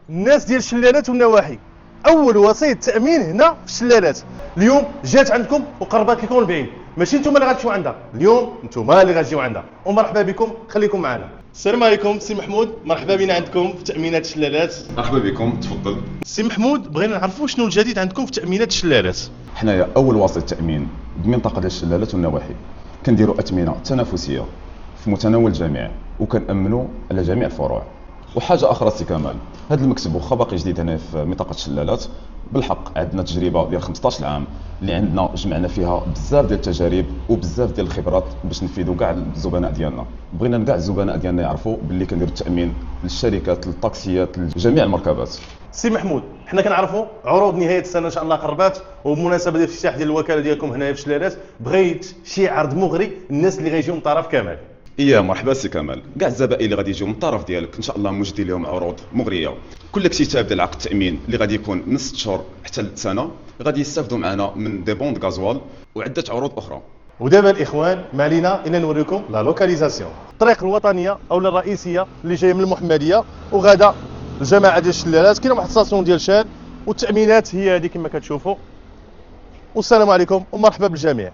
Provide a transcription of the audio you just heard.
الناس ديال الشلالات والنواحي، اول وسيط تامين هنا في الشلالات. اليوم جات عندكم وقربت لكم البعيد، ماشي نتوما اللي غتمشيو عندها، اليوم نتوما اللي غتجيو عندها. ومرحبا بكم، خليكم معنا. السلام عليكم سي محمود، مرحبا بنا عندكم في تامينات الشلالات. مرحبا بكم، تفضل. سي محمود، بغينا نعرفوا شنو الجديد عندكم في تامينات الشلالات. حنايا اول وسيط تامين بمنطقه ديال الشلالات والنواحي، كنديروا اثمنه تنافسيه في متناول الجميع وكنامنوا على جميع الفروع. وحاجه اخرى سي كمال، هذا المكتب واخا باقي جديد هنا في منطقه الشلالات، بالحق عندنا تجربه ديال 15 عام اللي عندنا جمعنا فيها بزاف ديال التجارب وبزاف ديال الخبرات باش نفيدوا كاع الزبناء ديالنا. بغينا كاع الزبناء ديالنا يعرفوا باللي كنديروا التامين للشركات، للطاكسيات، لجميع المركبات. سي محمود، حنا كنعرفوا عروض نهايه السنه ان شاء الله قربات، وبمناسبه ديال الافتتاح ديال الوكاله ديالكم هنايا في الشلالات، بغيت شي عرض مغري الناس اللي غيجيو من طرف كمال. ايه مرحبا سي كمال، كاع الزبائن اللي غادي يجيو من الطرف ديالك ان شاء الله موجدين لهم عروض مغريه. كل اكتتاب ديال عقد التامين اللي غادي يكون من 6 شهور حتى لسنه غادي يستافدوا معنا من دي بوند غازوال وعده عروض اخرى. ودابا الاخوان ما علينا الا نوريكم لا لوكاليزاسيون، الطريق الوطنيه او الرئيسيه اللي جايه من المحمديه وغادا الجماعه ديال الشلالات. كاينه واحد الستاسيون ديال شان، والتامينات هي هذه كما كتشوفوا. والسلام عليكم ومرحبا بالجميع.